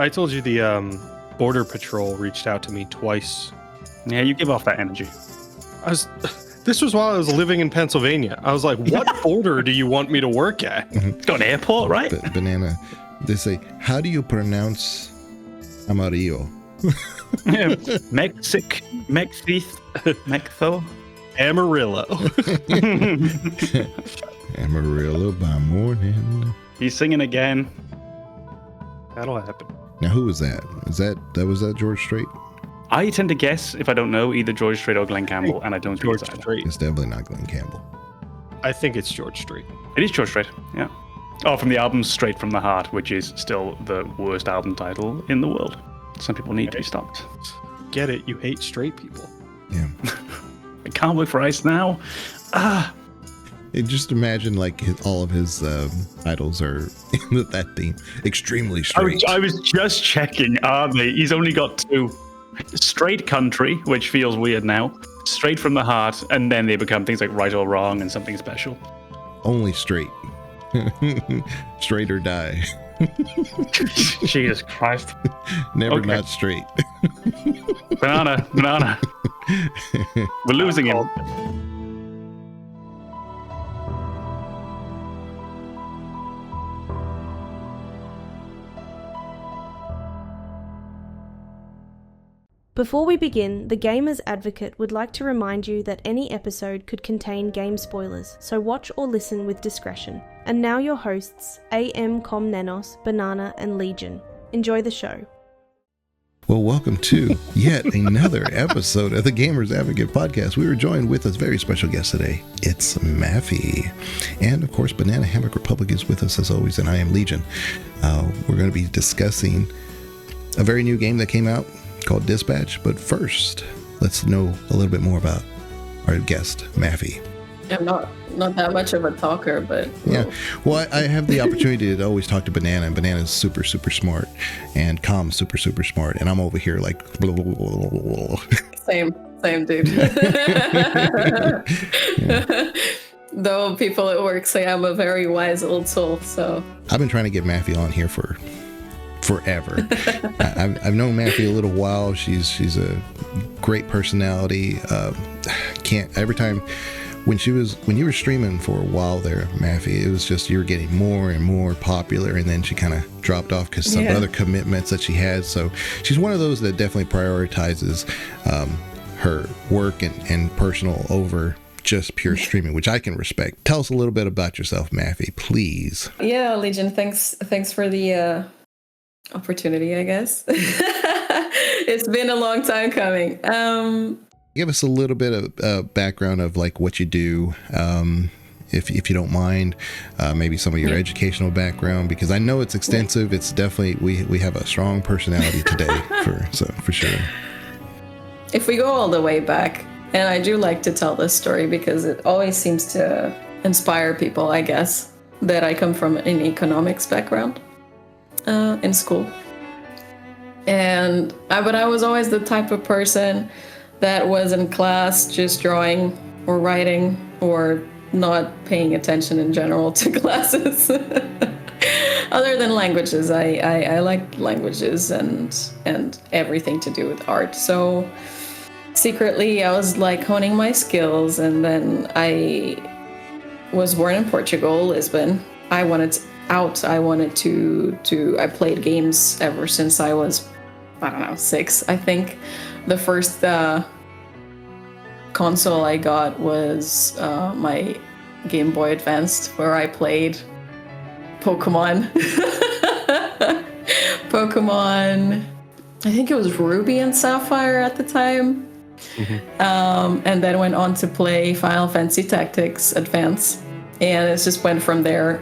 I told you the Border Patrol reached out to me twice. Yeah, you give off that energy. This was while I was living in Pennsylvania. I was like, what border do you want me to work at? It's got an airport, right? Banana, they say, how do you pronounce Amarillo? Mexico. Amarillo. Amarillo by morning. He's singing again. That'll happen. Now, who was that? Was that George Strait? I tend to guess, if I don't know, either George Strait or Glenn Campbell, and I don't think George it's either. Strait. It's definitely not Glenn Campbell. I think it's George Strait. It is George Strait, yeah. Oh, from the album Straight from the Heart, which is still the worst album title in the world. Some people need to be stopped. Get it? You hate straight people. Yeah. I can't wait for Ice Now. Just imagine like all of his idols are in that theme. Extremely straight. I was just checking, are they? He's only got 2. Straight Country, which feels weird now. Straight from the Heart, and then they become things like Right or Wrong and Something Special. Only straight. Straight or die. Jesus Christ. Never Okay. not straight. Banana. We're losing him. Before we begin, the Gamer's Advocate would like to remind you that any episode could contain game spoilers, so watch or listen with discretion. And now your hosts, AM Comnenos, Banana, and Legion. Enjoy the show. Well, welcome to yet another episode of the Gamers Advocate podcast. We were joined with a very special guest today. It's Maffie. And of course, Banana Hammock Republic is with us as always, and I am Legion. We're going to be discussing a very new game that came out called Dispatch. But first, let's know a little bit more about our guest, Maffie. I'm not that much of a talker, but Yeah. Well, I have the opportunity to always talk to Banana, and Banana's super, super smart, and Com's super, super smart, and I'm over here like blah, blah, blah, blah, blah. same dude. Though people at work say I'm a very wise old soul, so I've been trying to get Maffie on here for forever. I've known Maffie a little while. She's a great personality. Every time when you were streaming for a while there, Maffie, it was just you were getting more and more popular, and then she kind of dropped off because some other commitments that she had. So she's one of those that definitely prioritizes her work and personal over just pure streaming, which I can respect. Tell us a little bit about yourself, Maffie, please. yeah, Legion. Thanks for the opportunity. I guess it's been a long time coming. Give us a little bit of background of like what you do, if you don't mind, maybe some of your educational background, because I know it's extensive. It's definitely we have a strong personality today for sure. If we go all the way back, and I do like to tell this story because it always seems to inspire people, I guess, that I come from an economics background in school, but I was always the type of person that was in class just drawing or writing or not paying attention in general to classes. Other than languages, I like languages and everything to do with art. So secretly, I was like honing my skills, and then I was born in Portugal, Lisbon. I wanted out. I wanted to. I played games ever since I was, 6, I think. The first console I got was my Game Boy Advanced, where I played Pokemon. I think it was Ruby and Sapphire at the time. Mm-hmm. And then went on to play Final Fantasy Tactics Advance, and it just went from there.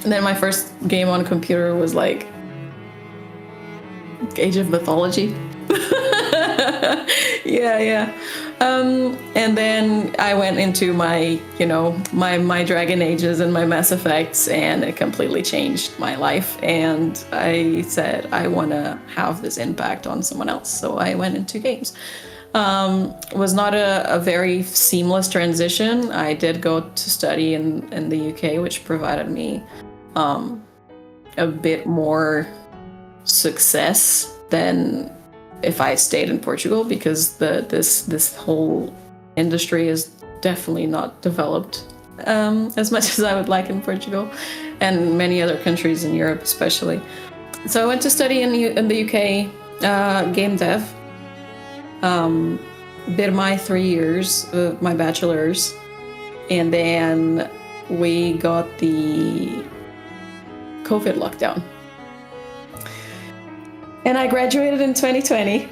And then my first game on computer was like Age of Mythology. yeah. And then I went into my Dragon Ages and my Mass Effects, and it completely changed my life. And I said, I want to have this impact on someone else. So I went into games. Was not a very seamless transition. I did go to study in the UK, which provided me a bit more success than if I stayed in Portugal, because this whole industry is definitely not developed as much as I would like in Portugal and many other countries in Europe especially. So I went to study in the UK game dev. Did my 3 years of my bachelor's, and then we got the COVID lockdown. And I graduated in 2020.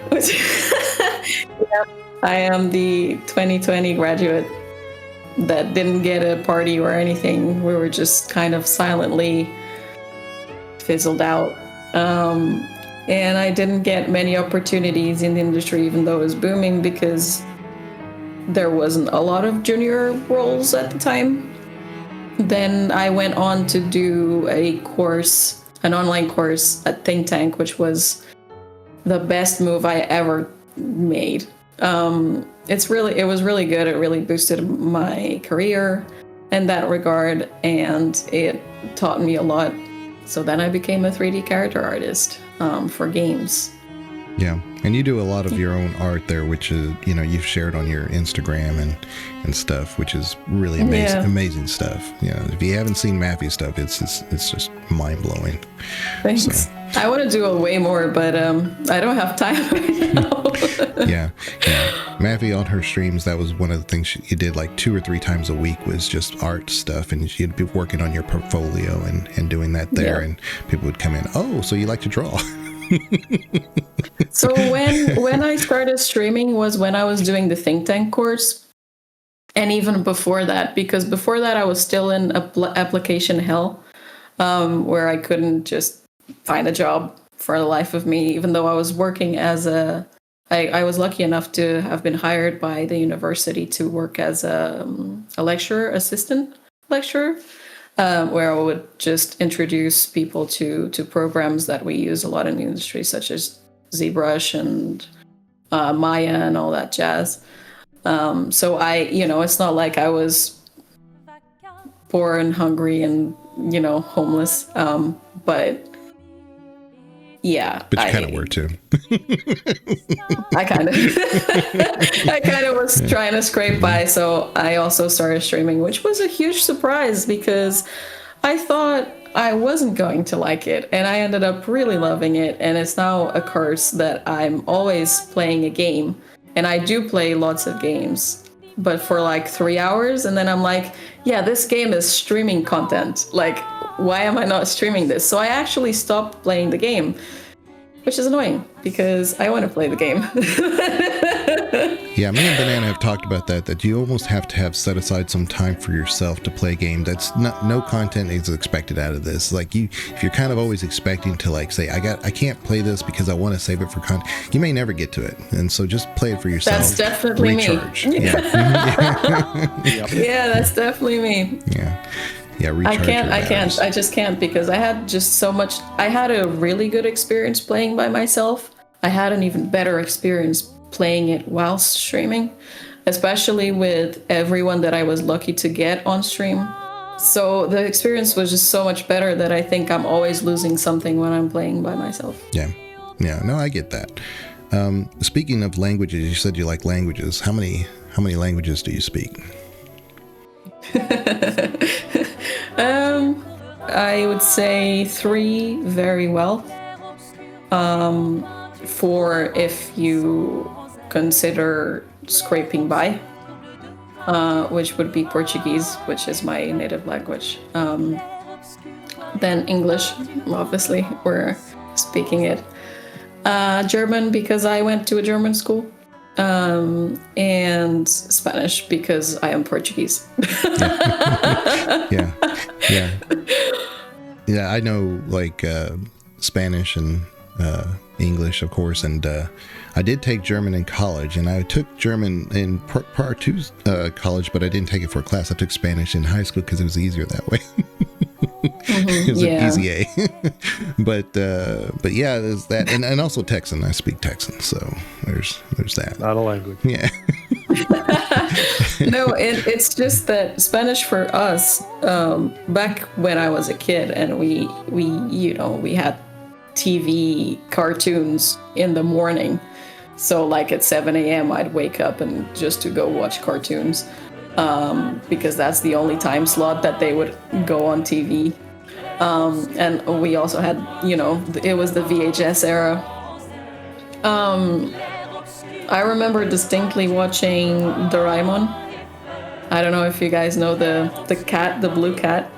Yeah, I am the 2020 graduate that didn't get a party or anything. We were just kind of silently fizzled out. And I didn't get many opportunities in the industry, even though it was booming, because there wasn't a lot of junior roles at the time. Then I went on to do an online course at Think Tank, which was the best move I ever made. It was really good. It really boosted my career in that regard, and it taught me a lot. So then I became a 3D character artist for games. Yeah, and you do a lot of your own art there, which is, you've shared on your Instagram and stuff, which is really amazing stuff. If you haven't seen Maffie stuff, it's just mind blowing. Thanks. So. I want to do way more, but I don't have time right now. yeah. Maffie on her streams, that was one of the things you did like 2 or 3 times a week, was just art stuff, and you'd be working on your portfolio and doing that there, and people would come in, oh, so you like to draw. So when I started streaming was when I was doing the Think Tank course, and even before that, because before that I was still in application hell, where I couldn't just find a job for the life of me, even though I was working as I was lucky enough to have been hired by the university to work as a assistant lecturer, where I would just introduce people to programs that we use a lot in the industry, such as ZBrush and Maya and all that jazz. So it's not like I was poor and hungry and, homeless. But yeah. But you kind of were too. I kind of was trying to scrape by. So I also started streaming, which was a huge surprise because I thought I wasn't going to like it, and I ended up really loving it. And it's now a curse that I'm always playing a game, and I do play lots of games, but for like 3 hours, and then I'm like, yeah, this game is streaming content. Like, why am I not streaming this? So I actually stopped playing the game, which is annoying because I want to play the game. Yeah, me and Banana have talked about that you almost have to have set aside some time for yourself to play a game. That's no content is expected out of this. Like if you're kind of always expecting to like say, I can't play this because I want to save it for content, you may never get to it. And so just play it for yourself. That's definitely recharge. Me. Yeah. Yeah, that's definitely me. Yeah, recharge. I just can't because I had just so much. I had a really good experience playing by myself. I had an even better experience playing it whilst streaming, especially with everyone that I was lucky to get on stream. So the experience was just so much better that I think I'm always losing something when I'm playing by myself. Yeah, no, I get that. Speaking of languages, you said you like languages. How many languages do you speak? I would say 3 very well. 4 if you consider scraping by, which would be Portuguese, which is my native language. Then English, obviously, we're speaking it. German, because I went to a German school. And Spanish, because I am Portuguese. Yeah, I know like Spanish and English, of course, and I did take German in college, and I took German in prior to college, but I didn't take it for a class. I took Spanish in high school because it was easier that way. It was an easy A. but yeah, there's that, and also Texan. I speak Texan, so there's that. Not a language. Yeah. No, it's just that Spanish for us, back when I was a kid, and we had TV cartoons in the morning. So like at 7 a.m. I'd wake up and just to go watch cartoons, because that's the only time slot that they would go on TV. And we also had, it was the VHS era. I remember distinctly watching Doraemon. I don't know if you guys know the cat, the blue cat.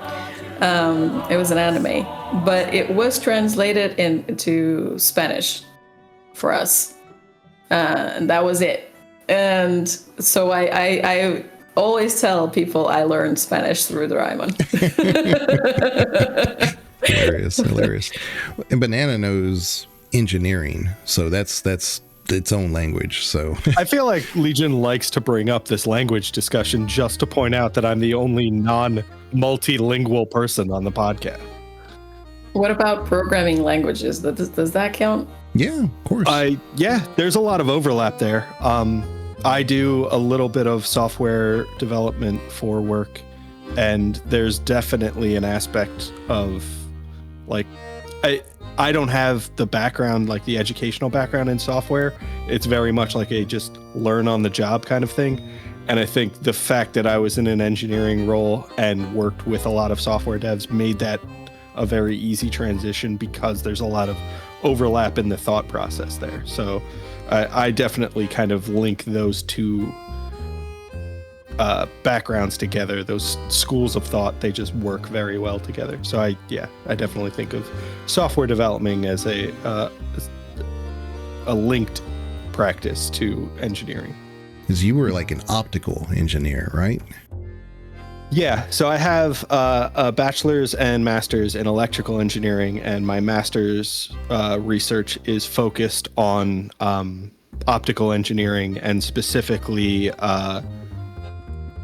It was an anime, but it was translated into Spanish for us. And that was it. And so I always tell people I learned Spanish through Doraemon. Hilarious. And Banana knows engineering, so that's its own language. So I feel like Legion likes to bring up this language discussion just to point out that I'm the only non-multilingual person on the podcast. What about programming languages? Does that count? yeah, of course. There's a lot of overlap there. I do a little bit of software development for work, and there's definitely an aspect of like I don't have the background, like the educational background in software. It's very much like a just learn on the job kind of thing. And I think the fact that I was in an engineering role and worked with a lot of software devs made that a very easy transition, because there's a lot of overlap in the thought process there. So I definitely kind of link those two backgrounds together, those schools of thought. They just work very well together. So I definitely think of software development as a linked practice to engineering. Because you were like an optical engineer, right? Yeah, so I have a bachelor's and master's in electrical engineering, and my master's research is focused on optical engineering, and specifically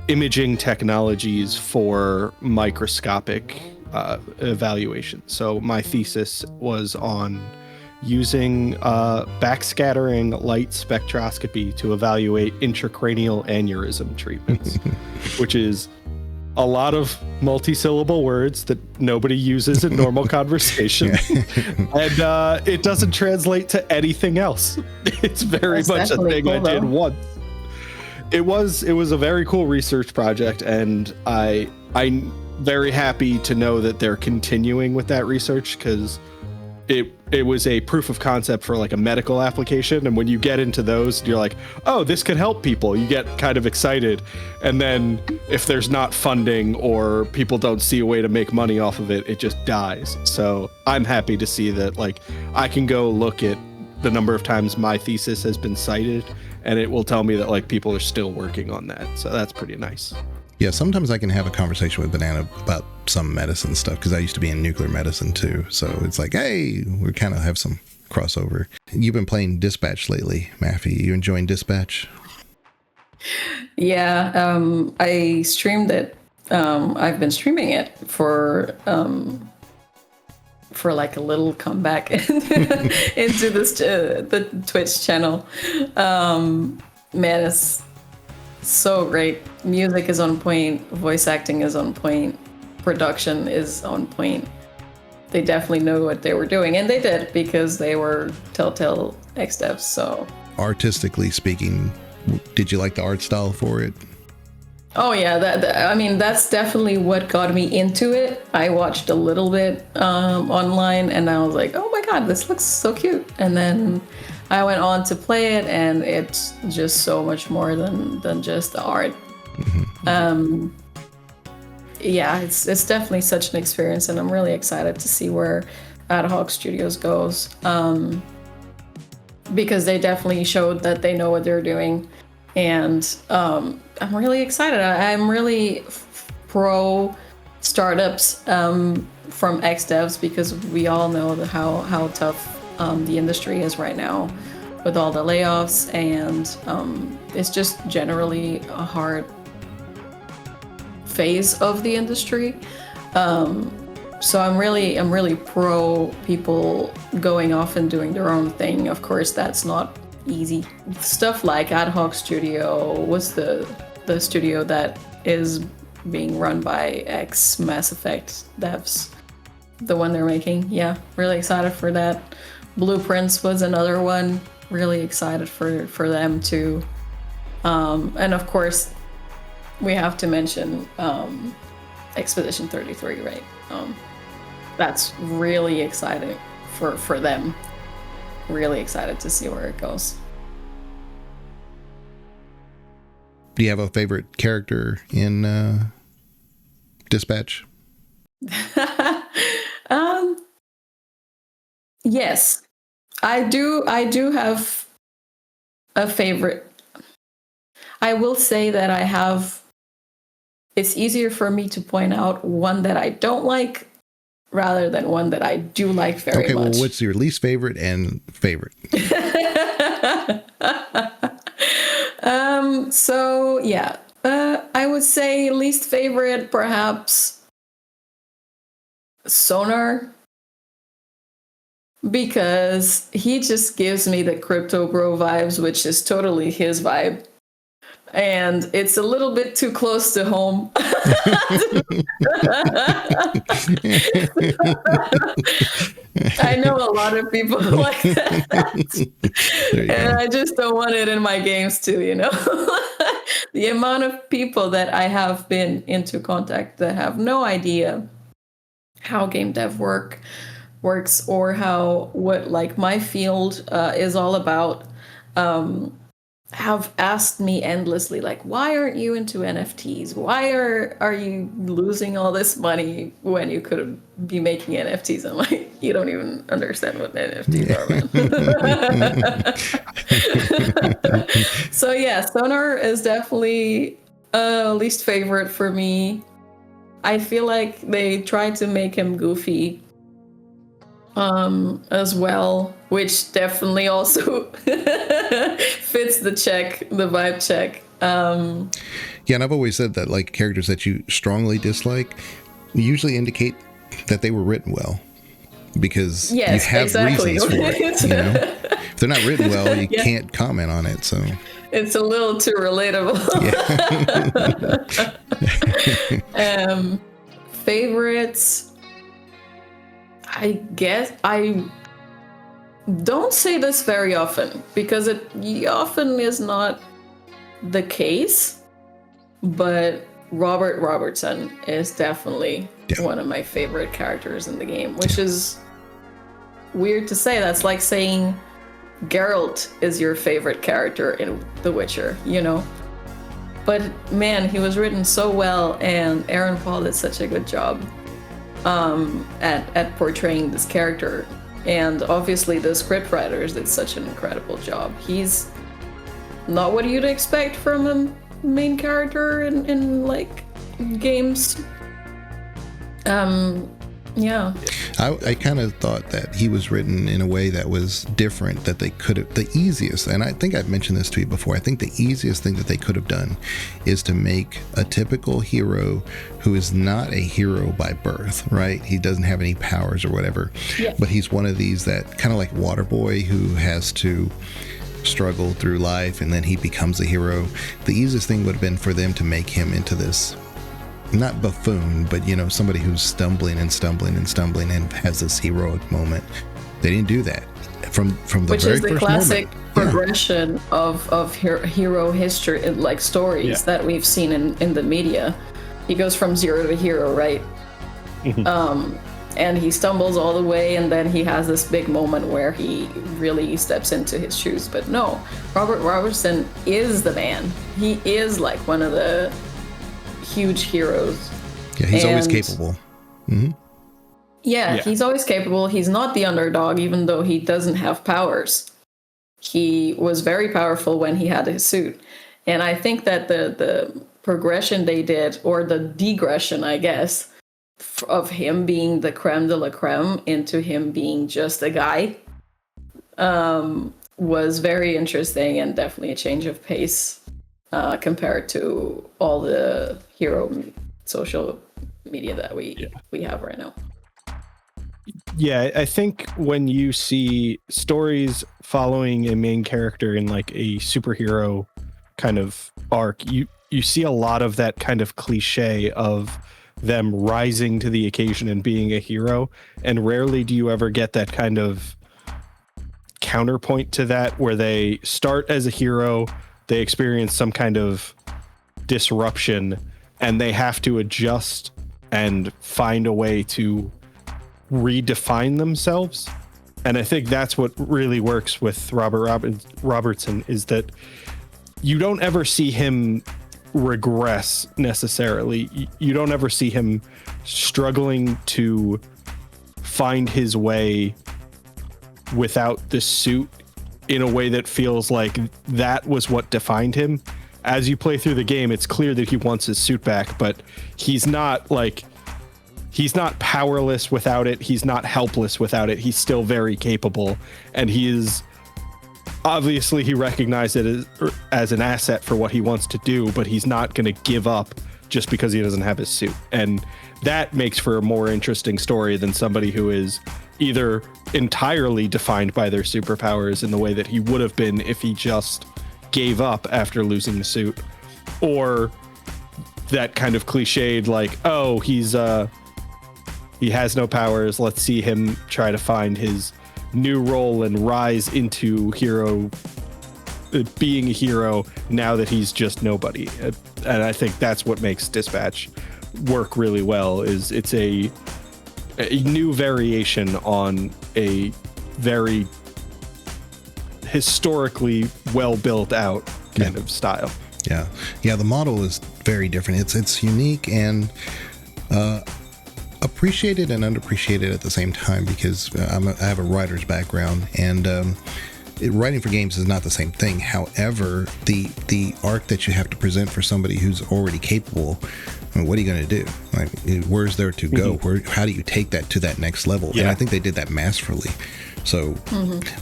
imaging technologies for microscopic evaluation. So my thesis was on using backscattering light spectroscopy to evaluate intracranial aneurysm treatments, which is a lot of multi-syllable words that nobody uses in normal conversation. And it doesn't translate to anything else. It's very much a thing cool, I did once. It was a very cool research project, and I'm very happy to know that they're continuing with that research, because it was a proof of concept for like a medical application. And when you get into those, you're like, oh, this could help people. You get kind of excited. And then if there's not funding or people don't see a way to make money off of it, it just dies. So I'm happy to see that, like, I can go look at the number of times my thesis has been cited, and it will tell me that like people are still working on that. So that's pretty nice. Yeah, sometimes I can have a conversation with Banana about some medicine stuff, because I used to be in nuclear medicine too. So it's like, hey, we kind of have some crossover. You've been playing Dispatch lately, Maffie. You enjoying Dispatch? Yeah, I streamed it. I've been streaming it for like a little comeback into this the Twitch channel. Man, it's so great. Music is on point, voice acting is on point, production is on point. They definitely knew what they were doing, and they did, because they were Telltale X-Devs. So artistically speaking, did you like the art style for it? Oh yeah, I mean, that's definitely what got me into it. I watched a little bit online, and I was like, oh my god, this looks so cute. And then I went on to play it, and it's just so much more than just the art. Mm-hmm. Yeah, it's definitely such an experience, and I'm really excited to see where Ad Hoc Studios goes, because they definitely showed that they know what they're doing, and I'm really excited. I'm really pro startups from X-Devs, because we all know how tough the industry is right now with all the layoffs, and it's just generally a hard phase of the industry. So I'm really pro people going off and doing their own thing. Of course, that's not easy. Stuff like Ad Hoc Studio was the studio that is being run by ex Mass Effect devs. the one they're making. Yeah, really excited for that. Blueprints was another one. Really excited for them too. And of course, we have to mention Expedition 33, right? That's really exciting for them. Really excited to see where it goes. Do you have a favorite character in Dispatch? Yes, I do have a favorite. I will say that I have. It's easier for me to point out one that I don't like rather than one that I do like very much. Okay, well, what's your least favorite and favorite? So yeah, I would say least favorite, perhaps Sonar, because he just gives me the Crypto Bro vibes, which is totally his vibe. And it's a little bit too close to home. I know a lot of people like that. And I just don't want it in my games too, you know? The amount of people that I have been into contact that have no idea how game dev works or what like my field is all about, have asked me endlessly, like, why aren't you into NFTs? Why are you losing all this money when you could be making NFTs? I'm like, you don't even understand what NFTs are, man. So yeah, Sonar is definitely least favorite for me. I feel like they tried to make him goofy as well, which definitely also fits the vibe check. Yeah, and I've always said that like characters that you strongly dislike usually indicate that they were written well, because you have reasons for it. You know? If they're not written well, you can't comment on it. So it's a little too relatable. Yeah. Favorites. I guess I don't say this very often because it often is not the case, but Robert Robertson is definitely one of my favorite characters in the game, which is weird to say. That's like saying Geralt is your favorite character in The Witcher, you know? But man, he was written so well, and Aaron Paul did such a good job at portraying this character, and obviously the scriptwriters did such an incredible job. He's not what you'd expect from a main character in like games. Yeah. I kind of thought that he was written in a way that was different, that they could have, the easiest, and I think I've mentioned this to you before, I think the easiest thing that they could have done is to make a typical hero who is not a hero by birth, right? He doesn't have any powers or whatever, but he's one of these that kind of like Waterboy, who has to struggle through life and then he becomes a hero. The easiest thing would have been for them to make him into this, not buffoon, but you know, somebody who's stumbling and has this heroic moment. They didn't do that from the which very is the first classic moment. progression of hero history, like stories that we've seen in the media. He goes from zero to hero, right? And he stumbles all the way, and then he has this big moment where he really steps into his shoes. But no, Robert Robertson is the man. He is like one of the huge heroes. Yeah, he's always capable. Mm-hmm. Yeah, he's always capable. He's not the underdog, even though he doesn't have powers. He was very powerful when he had his suit. And I think that the progression they did, or the digression, I guess, of him being the creme de la creme into him being just a guy, was very interesting and definitely a change of pace compared to all the hero social media that we have right now. Yeah, I think when you see stories following a main character in like a superhero kind of arc, you see a lot of that kind of cliche of them rising to the occasion and being a hero. And rarely do you ever get that kind of counterpoint to that, where they start as a hero, they experience some kind of disruption, and they have to adjust and find a way to redefine themselves. And I think that's what really works with Robertson, is that you don't ever see him regress necessarily. You don't ever see him struggling to find his way without the suit in a way that feels like that was what defined him. As you play through the game, it's clear that he wants his suit back, but he's not powerless without it. He's not helpless without it. He's still very capable, and he is obviously, he recognized it as an asset for what he wants to do, but he's not going to give up just because he doesn't have his suit. And that makes for a more interesting story than somebody who is either entirely defined by their superpowers in the way that he would have been if he just gave up after losing the suit, or that kind of cliched, like, oh, he has no powers, let's see him try to find his new role and rise into being a hero now that he's just nobody. And I think that's what makes Dispatch work really well, is it's a new variation on a very historically well built out kind of style. Yeah, the model is very different. It's unique and appreciated and underappreciated at the same time, because I have a writer's background, and writing for games is not the same thing. However, the arc that you have to present for somebody who's already capable, I mean, what are you going to do? Like, where's there to go? How do you take that to that next level? Yeah. And I think they did that masterfully. So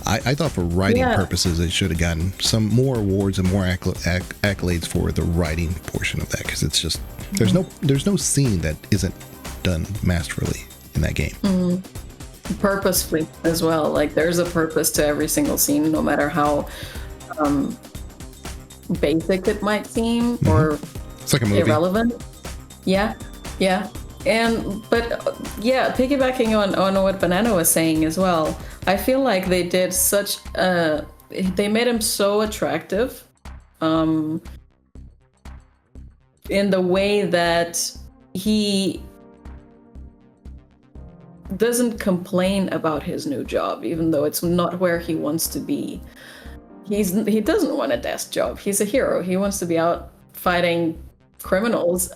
I thought for writing purposes, it should have gotten some more awards and more accolades for the writing portion of that, because it's just there's no scene that isn't done masterfully in that game. Purposefully as well. Like, there's a purpose to every single scene, no matter how basic it might seem or it's like a movie. Irrelevant. Yeah. But piggybacking on what Banana was saying as well, I feel like they did they made him so attractive in the way that he doesn't complain about his new job, even though it's not where he wants to be. He doesn't want a desk job. He's a hero. He wants to be out fighting criminals.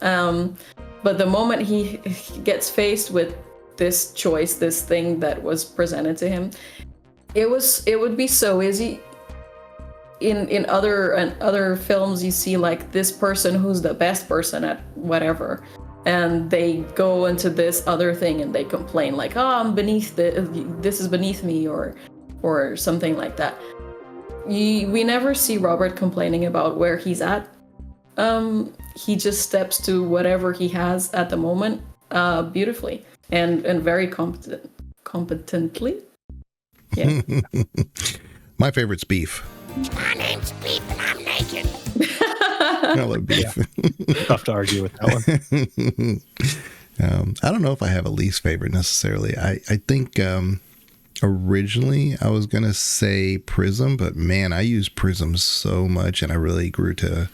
But the moment he gets faced with this choice, this thing that was presented to him, it would be so easy. In other films, you see like this person who's the best person at whatever, and they go into this other thing and they complain like, oh, I'm beneath this is beneath me, or something like that. We never see Robert complaining about where he's at. He just steps to whatever he has at the moment beautifully and very competently. Yeah. My favorite's beef. My name's Beef and I'm naked. I love beef. Tough to argue with that one. I don't know if I have a least favorite necessarily. I think originally I was going to say Prism, but man, I use Prism so much and I really grew to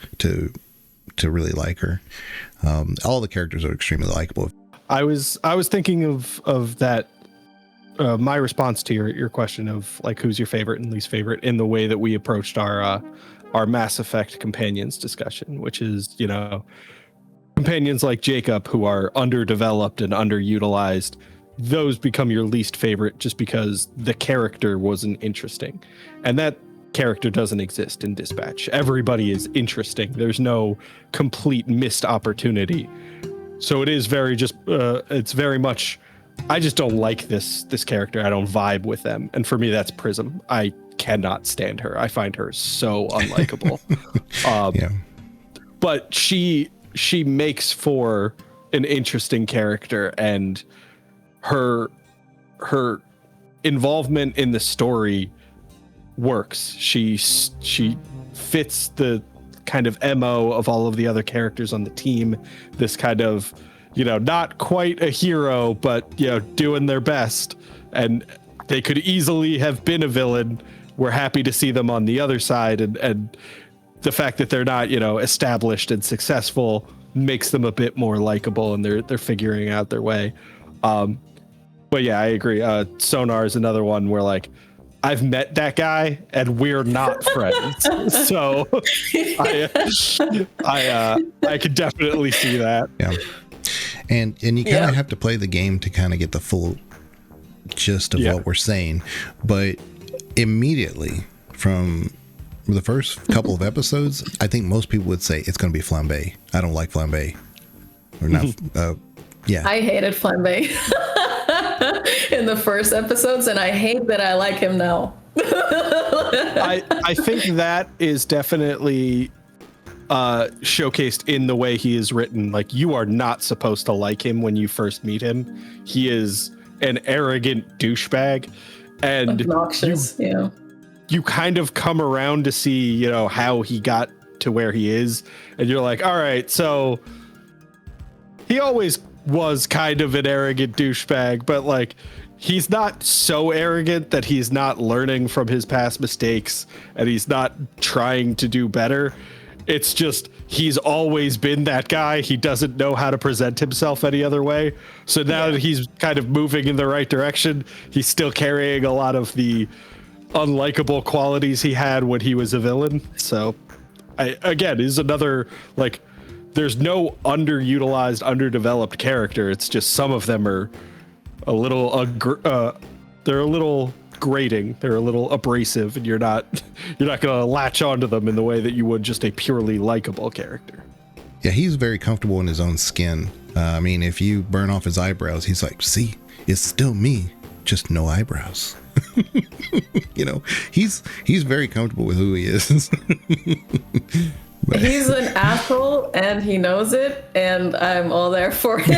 really like her. All the characters are extremely likable. I was thinking of that. My response to your question of like who's your favorite and least favorite in the way that we approached our Mass Effect companions discussion, which is, companions like Jacob who are underdeveloped and underutilized. Those become your least favorite just because the character wasn't interesting, and that character doesn't exist in Dispatch. Everybody is interesting. There's no complete missed opportunity. So it is very it's very much, I just don't like this character. I don't vibe with them. And for me, that's Prism. I cannot stand her. I find her so unlikable. But she makes for an interesting character, and her involvement in the story works. She fits the kind of MO of all of the other characters on the team. This kind of not quite a hero, but doing their best, and they could easily have been a villain. We're happy to see them on the other side, and the fact that they're not established and successful makes them a bit more likable, and they're figuring out their way. But yeah, I agree. Sonar is another one where like I've met that guy and we're not friends, so I could definitely see that. Yeah, and you kind of have to play the game to kind of get the full gist of what we're saying, but immediately from the first couple of episodes, I think most people would say it's going to be Flambe. I don't like Flambe, or not. I hated Flambe in the first episodes, and I hate that I like him now. I think that is definitely showcased in the way he is written. Like, you are not supposed to like him when you first meet him. He is an arrogant douchebag, and obnoxious. You kind of come around to see, how he got to where he is, and you're like, all right, so he always was kind of an arrogant douchebag, but like he's not so arrogant that he's not learning from his past mistakes and he's not trying to do better. It's just he's always been that guy. He doesn't know how to present himself any other way. So now that he's kind of moving in the right direction, he's still carrying a lot of the unlikable qualities he had when he was a villain. So again, is another like, there's no underutilized, underdeveloped character. It's just some of them are a little they're a little grating, they're a little abrasive, and you're not going to latch onto them in the way that you would just a purely likable character. Yeah, he's very comfortable in his own skin. I mean, if you burn off his eyebrows, he's like, see, it's still me, just no eyebrows. He's very comfortable with who he is. He's an asshole and he knows it, and I'm all there for it.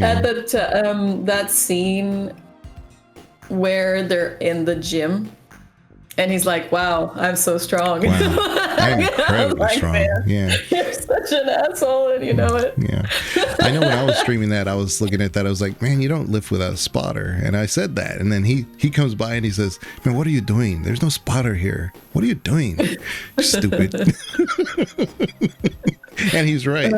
At that scene where they're in the gym and he's like, wow, I'm so strong. Wow. I'm incredibly strong. Man, yeah. You're such an asshole and you know it. Yeah. I know when I was streaming that, I was looking at that. I was like, man, you don't lift without a spotter. And I said that. And then he comes by and he says, man, what are you doing? There's no spotter here. What are you doing? Stupid. And he's right.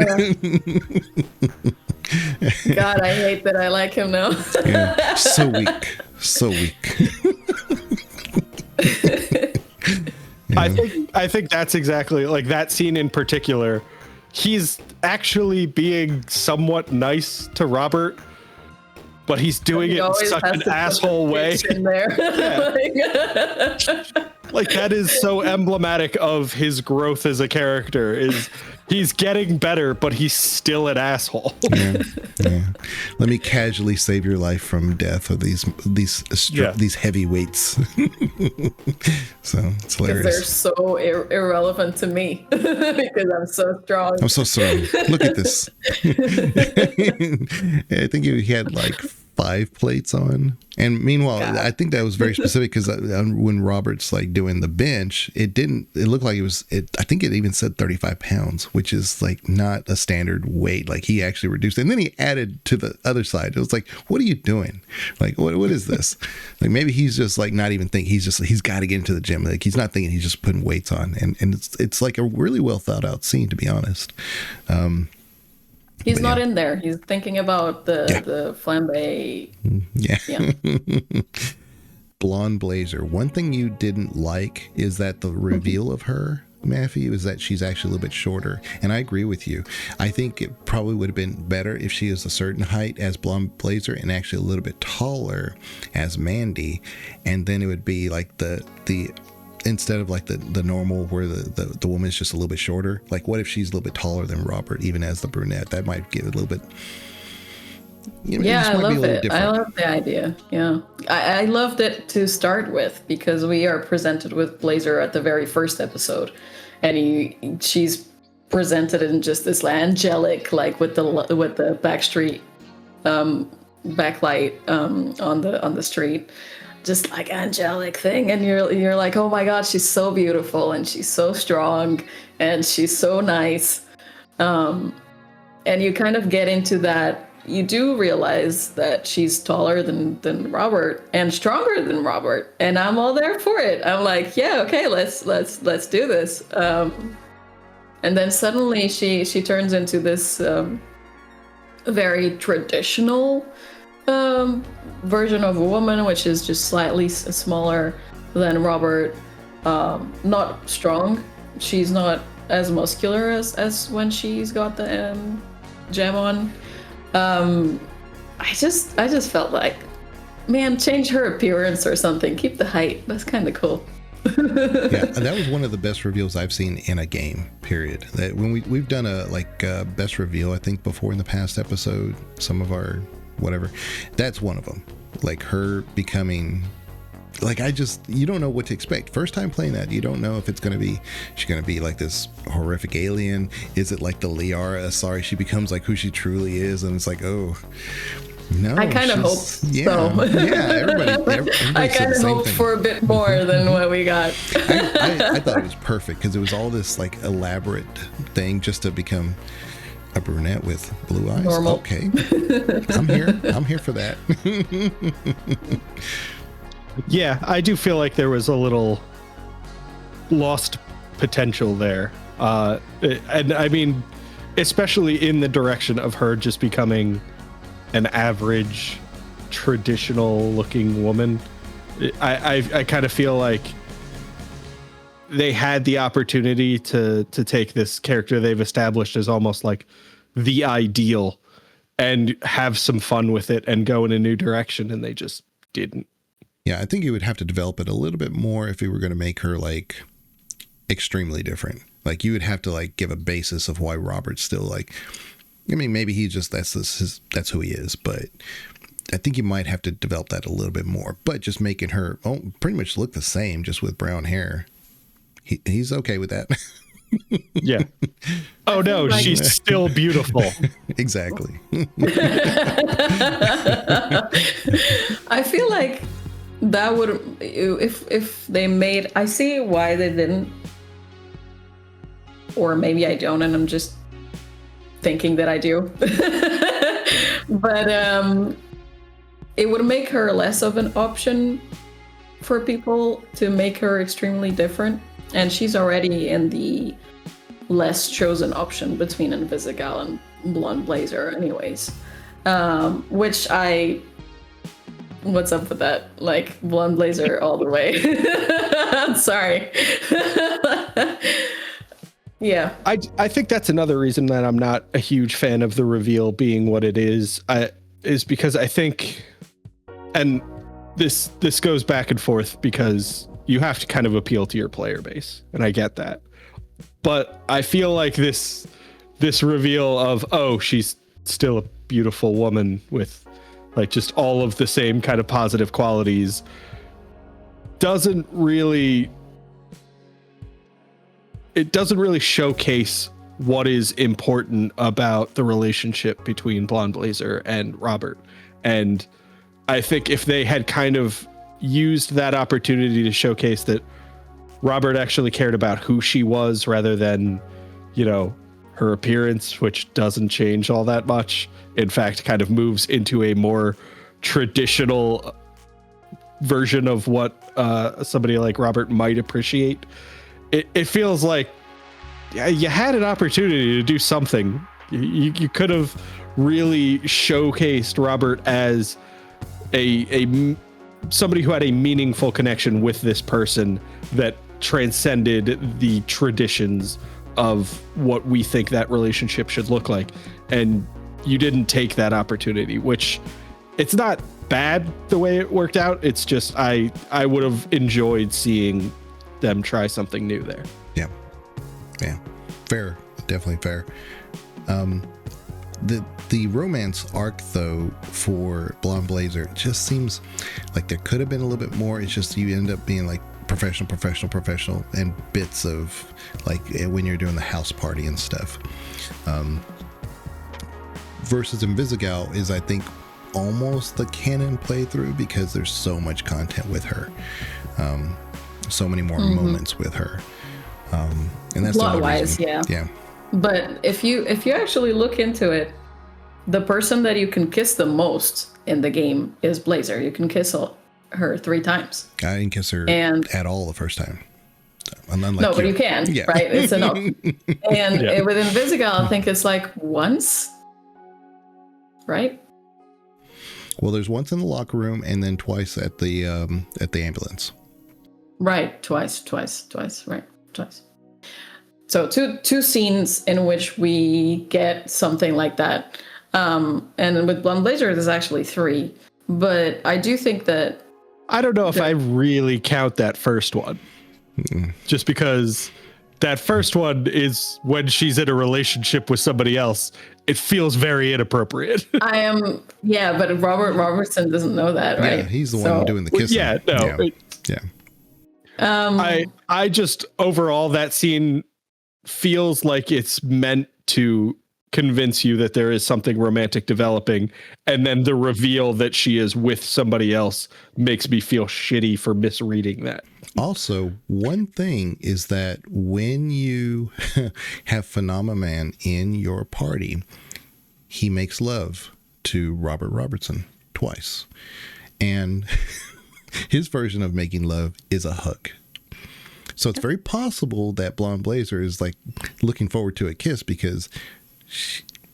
God, I hate that I like him now. Yeah. So weak. So weak. I think that's exactly like that scene in particular. He's actually being somewhat nice to Robert, but he's doing it in such an asshole way. In there. Like that is so emblematic of his growth as a character. Is he's getting better, but he's still an asshole. Yeah. Let me casually save your life from death of these heavy weights. So it's hilarious. They're so irrelevant to me because I'm so strong. I'm so sorry. Look at this. I think he had like 5 plates on, and meanwhile, I think that was very specific because when Robert's like doing the bench, it looked like I think it even said 35 pounds, which is like not a standard weight. Like he actually reduced it, and then he added to the other side. It was like, what are you doing? Like, what is this? Like maybe he's just like not even thinking. He's got to get into the gym. Like he's not thinking. He's just putting weights on, and it's like a really well thought out scene, to be honest. He's not in there. He's thinking about the flambe. Yeah. Blonde blazer. One thing you didn't like is that the reveal of her, Maffie, was that she's actually a little bit shorter. And I agree with you. I think it probably would have been better if she is a certain height as blonde blazer and actually a little bit taller as Mandy. And then it would be like the instead of like the normal where the woman is just a little bit shorter. Like what if she's a little bit taller than Robert, even as the brunette? That might give it a little bit. I love it. Different. I love the idea. Yeah, I loved it to start with because we are presented with Blazer at the very first episode, and she's presented in just this angelic, like with the backstreet backlight on the street. Just like angelic thing, and you're like, oh my god, she's so beautiful and she's so strong and she's so nice, And you kind of get into that. You do realize that she's taller than Robert and stronger than Robert, and I'm all there for it. I'm like, yeah, okay, let's do this. And then suddenly she turns into this very traditional version of a woman, which is just slightly smaller than Robert. Not strong. She's not as muscular as when she's got the gem on. I just felt like, man, change her appearance or something. Keep the height. That's kind of cool. Yeah, that was one of the best reveals I've seen in a game, period. That when we've done a best reveal, I think before in the past episode, some of our whatever, that's one of them. Like her becoming, like, you don't know what to expect. First time playing that, you don't know if she's going to be like this horrific alien. Is it like the Liara Asari? She becomes like who she truly is, and it's like, oh, no. I kind of hope so. Yeah, everybody I kind of hoped for a bit more than what we got. I thought it was perfect because it was all this like elaborate thing just to become a brunette with blue eyes. Normal. Okay, I'm here for that. Yeah, I do feel like there was a little lost potential there. And I mean, especially in the direction of her just becoming an average, traditional looking woman. I kind of feel like they had the opportunity to take this character they've established as almost like the ideal and have some fun with it and go in a new direction, and they just didn't. Yeah, I think you would have to develop it a little bit more if you were going to make her like extremely different. Like you would have to like give a basis of why Robert's still like, I mean, maybe he just, that's who he is, but I think you might have to develop that a little bit more. But just making her pretty much look the same, just with brown hair, he's okay with that. Yeah. Oh no, like, she's still beautiful. Exactly. I feel like that would, if they made, I see why they didn't, or maybe I don't, and I'm just thinking that I do. But it would make her less of an option for people to make her extremely different, and she's already in the less chosen option between Invisigal and Blonde Blazer anyways. Which what's up with that? Like, Blonde Blazer all the way. I'm sorry. Yeah. I think that's another reason that I'm not a huge fan of the reveal being what it is because I think, and this goes back and forth because you have to kind of appeal to your player base, and I get that. But I feel like this reveal of, oh, she's still a beautiful woman with like just all of the same kind of positive qualities doesn't really showcase what is important about the relationship between Blonde Blazer and Robert. And I think if they had kind of used that opportunity to showcase that Robert actually cared about who she was rather than, you know, her appearance, which doesn't change all that much. In fact, kind of moves into a more traditional version of what somebody like Robert might appreciate. It feels like you had an opportunity to do something. You could have really showcased Robert as a somebody who had a meaningful connection with this person that transcended the traditions of what we think that relationship should look like. And you didn't take that opportunity, which it's not bad the way it worked out. It's just I would have enjoyed seeing them try something new there. Yeah, fair, definitely fair. The romance arc though for Blonde Blazer just seems like there could have been a little bit more. It's just you end up being like professional and bits of like when you're doing the house party and stuff. Versus Invisigal is, I think, almost the canon playthrough because there's so much content with her, so many more moments with her, and that's plot-wise, yeah. But if you actually look into it, the person that you can kiss the most in the game is Blazer. You can kiss her 3 times. I didn't kiss her at all the first time. No, but you can, right? It's enough. And with Invisigal, I think it's like once, right? Well, there's once in the locker room and then twice at the ambulance. Right, twice, right, twice. So two scenes in which we get something like that. And with Blonde Blazer, there's actually 3. But I do think that... I don't know if I really count that first one. Just because that first one is when she's in a relationship with somebody else. It feels very inappropriate. But Robert Robertson doesn't know that, right? Yeah, he's the one doing the kissing. Yeah, no. Yeah. I just, overall, that scene feels like it's meant to convince you that there is something romantic developing, and then the reveal that she is with somebody else makes me feel shitty for misreading that. Also, one thing is that when you have Phenomenon in your party, he makes love to Robert Robertson twice, and his version of making love is a hug. So it's very possible that Blonde Blazer is like looking forward to a kiss because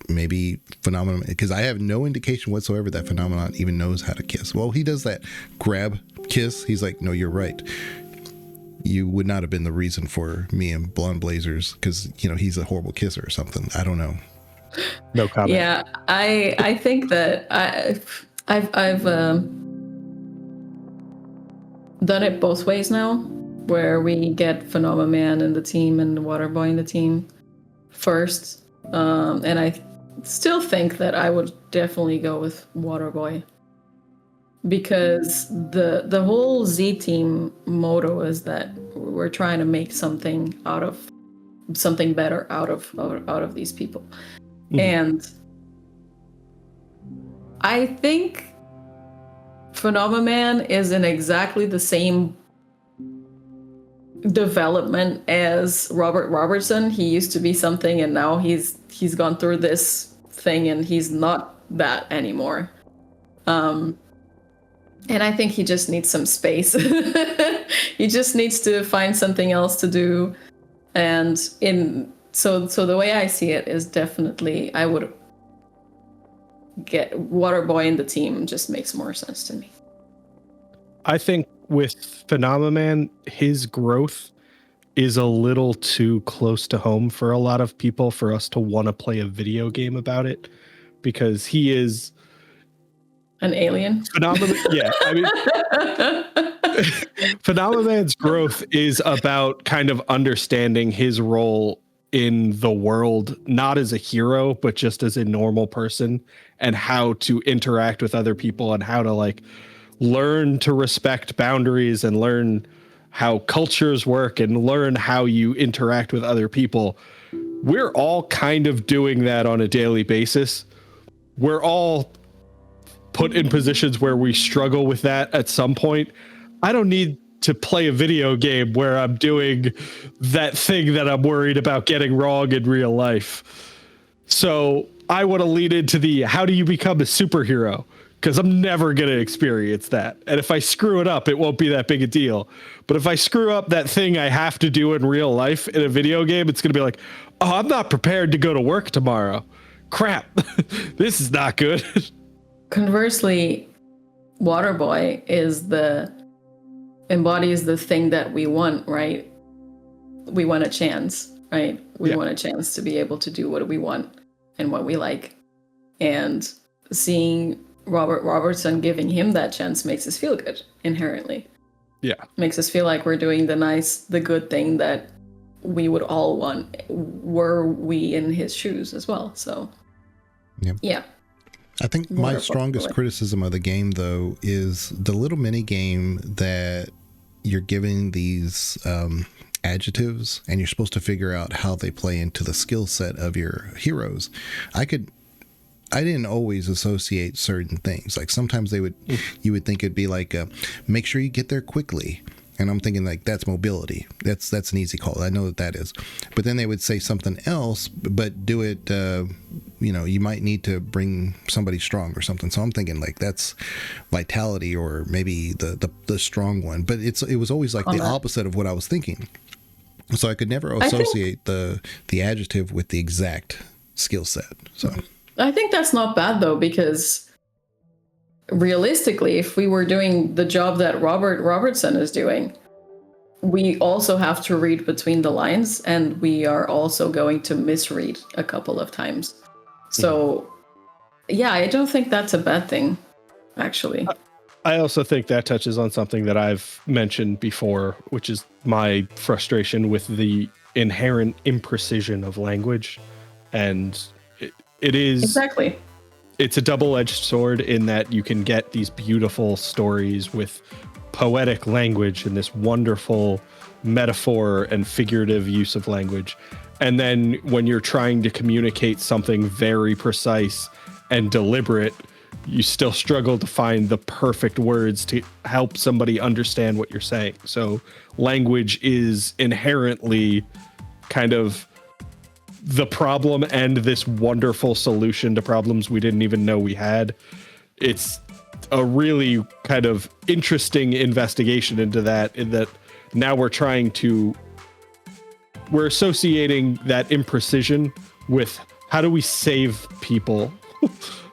maybe Phenomenon, because I have no indication whatsoever that Phenomenon even knows how to kiss. Well, he does that grab kiss. He's like, no, you're right. You would not have been the reason for me and Blonde Blazers because, he's a horrible kisser or something. I don't know. No comment. Yeah, I think that I've done it both ways now, where we get Phenomenon in the team and Waterboy in the team first. And I still think that I would definitely go with Waterboy because the whole Z team motto is that we're trying to make something better out of these people. And I think Phenomenon is in exactly the same development as Robert Robertson. He used to be something and now he's gone through this thing and he's not that anymore. And I think he just needs some space. He just needs to find something else to do. And so the way I see it is definitely I would get Waterboy in the team just makes more sense to me. I think with Phenomenon, his growth is a little too close to home for a lot of people for us to want to play a video game about it because he is an alien. Phenomenon, yeah. I mean, Phenomenon's growth is about kind of understanding his role in the world, not as a hero, but just as a normal person and how to interact with other people and how to learn to respect boundaries and learn how cultures work and learn how you interact with other people. We're all kind of doing that on a daily basis. We're all put in positions where we struggle with that at some point. I don't need to play a video game where I'm doing that thing that I'm worried about getting wrong in real life. So I want to lean into how do you become a superhero? Because I'm never going to experience that. And if I screw it up, it won't be that big a deal. But if I screw up that thing I have to do in real life in a video game, it's going to be like, oh, I'm not prepared to go to work tomorrow. Crap. This is not good. Conversely, Waterboy embodies the thing that we want, right? We want a chance, right? We want a chance to be able to do what we want and what we like. And seeing Robert Robertson giving him that chance makes us feel good inherently. Yeah. Makes us feel like we're doing the good thing that we would all want were we in his shoes as well. So, yeah. I think my strongest criticism of the game, though, is the little mini game that you're giving these adjectives and you're supposed to figure out how they play into the skill set of your heroes. I didn't always associate certain things. Like sometimes you would think it'd be like, make sure you get there quickly. And I'm thinking like, that's mobility. That's an easy call. I know that is. But then they would say something else, but do it, you might need to bring somebody strong or something. So I'm thinking like, that's vitality or maybe the strong one. But it was always like the opposite of what I was thinking. So I could never associate the adjective with the exact skill set. So I think that's not bad though, because realistically, if we were doing the job that Robertson is doing, we also have to read between the lines, and we are also going to misread a couple of times. So yeah, I don't think that's a bad thing, actually. I also think that touches on something that I've mentioned before, which is my frustration with the inherent imprecision of language. And it is exactly. It's a double-edged sword in that you can get these beautiful stories with poetic language and this wonderful metaphor and figurative use of language. And then when you're trying to communicate something very precise and deliberate, you still struggle to find the perfect words to help somebody understand what you're saying. So language is inherently kind of the problem and this wonderful solution to problems we didn't even know we had. It's a really kind of interesting investigation into that, in that now we're associating that imprecision with how do we save people?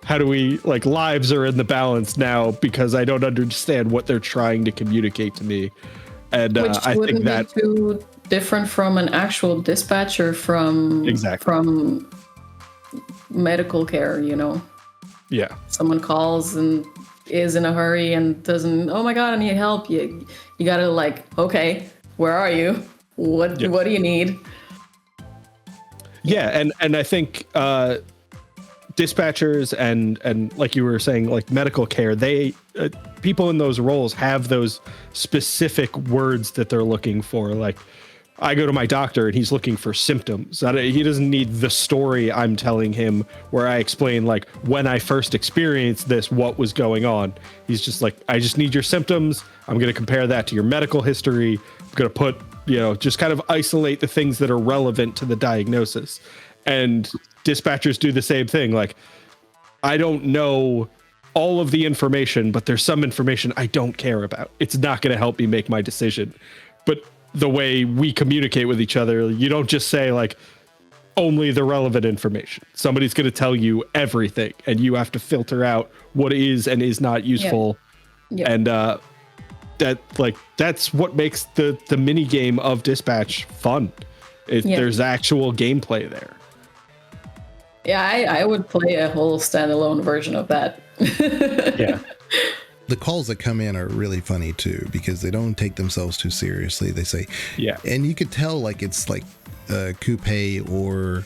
How do we, like, lives are in the balance now because I don't understand what they're trying to communicate to me. And I think that too different from an actual dispatcher from medical care, Yeah. Someone calls and is in a hurry and doesn't, oh my God, I need help. You gotta like, okay, where are you? What do you need? Yeah, and I think dispatchers and like you were saying, like medical care, they people in those roles have those specific words that they're looking for. Like, I go to my doctor and he's looking for symptoms. He doesn't need the story I'm telling him where I explain, like, when I first experienced this, what was going on. He's just like, I just need your symptoms. I'm going to compare that to your medical history. I'm going to put, just kind of isolate the things that are relevant to the diagnosis. And dispatchers do the same thing. Like, I don't know all of the information, but there's some information I don't care about. It's not going to help me make my decision. But the way we communicate with each other, you don't just say like only the relevant information. Somebody's going to tell you everything, and you have to filter out what is and is not useful. Yeah. And that's what makes the mini game of Dispatch fun. There's actual gameplay there. Yeah, I would play a whole standalone version of that. Yeah. The calls that come in are really funny too, because they don't take themselves too seriously. They say, yeah, and you could tell like it's like Coupe or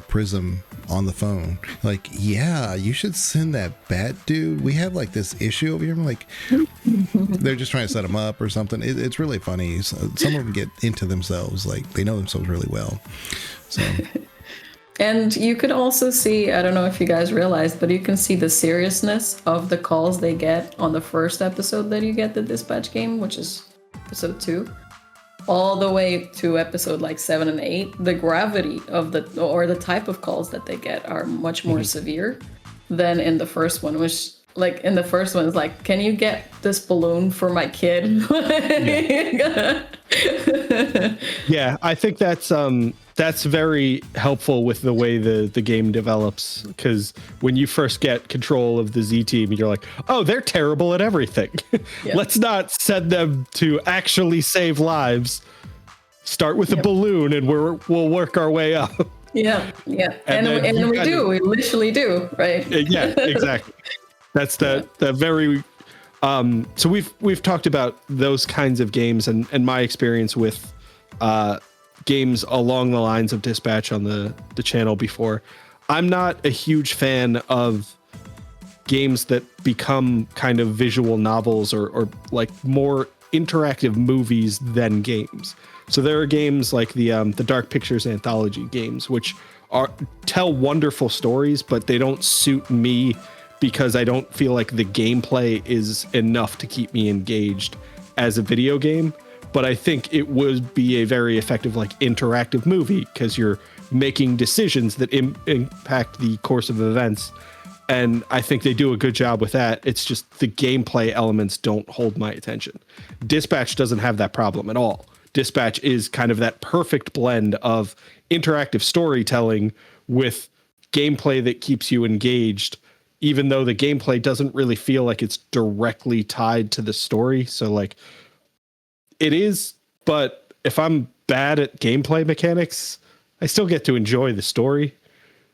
Prism on the phone. Like, yeah, you should send that bat dude. We have like this issue over here. I'm like, they're just trying to set them up or something. It's really funny. Some of them get into themselves, like they know themselves really well. So. And you could also see, I don't know if you guys realized, but you can see the seriousness of the calls they get on the first episode that you get the Dispatch game, which is episode 2, all the way to episode like 7 and 8. The gravity of the type of calls that they get are much more severe than in the first one, which like in the first one is like, can you get this balloon for my kid? Yeah, I think that's very helpful with the way the game develops, because when you first get control of the Z team, you're like, oh, they're terrible at everything. Yeah. Let's not send them to actually save lives. Start with a balloon and we'll work our way up. Yeah. And we literally do, right? Yeah, exactly. That's the very so we've talked about those kinds of games and my experience with games along the lines of Dispatch on the channel before. I'm not a huge fan of games that become kind of visual novels or like more interactive movies than games. So there are games like the Dark Pictures anthology games, which tell wonderful stories, but they don't suit me because I don't feel like the gameplay is enough to keep me engaged as a video game, but I think it would be a very effective like interactive movie because you're making decisions that impact the course of events. And I think they do a good job with that. It's just the gameplay elements don't hold my attention. Dispatch doesn't have that problem at all. Dispatch is kind of that perfect blend of interactive storytelling with gameplay that keeps you engaged, even though the gameplay doesn't really feel like it's directly tied to the story. So like it is, but if I'm bad at gameplay mechanics, I still get to enjoy the story.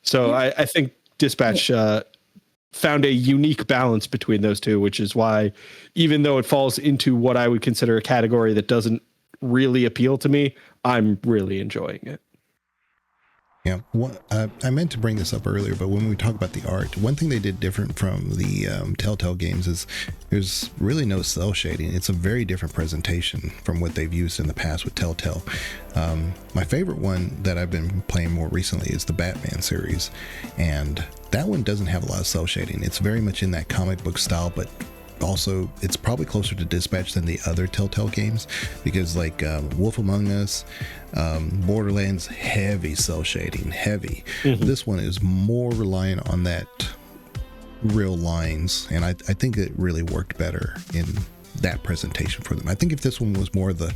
So I think Dispatch found a unique balance between those two, which is why, even though it falls into what I would consider a category that doesn't really appeal to me, I'm really enjoying it. Yeah, I meant to bring this up earlier, but when we talk about the art, one thing they did different from the Telltale games is there's really no cell shading. It's a very different presentation from what they've used in the past with Telltale. My favorite one that I've been playing more recently is the Batman series, and that one doesn't have a lot of cell shading. It's very much in that comic book style, but also it's probably closer to Dispatch than the other Telltale games, because like Wolf Among Us, Borderlands, heavy cell shading, heavy. This one is more reliant on that real lines, and I think it really worked better in that presentation for them. I think if this one was more the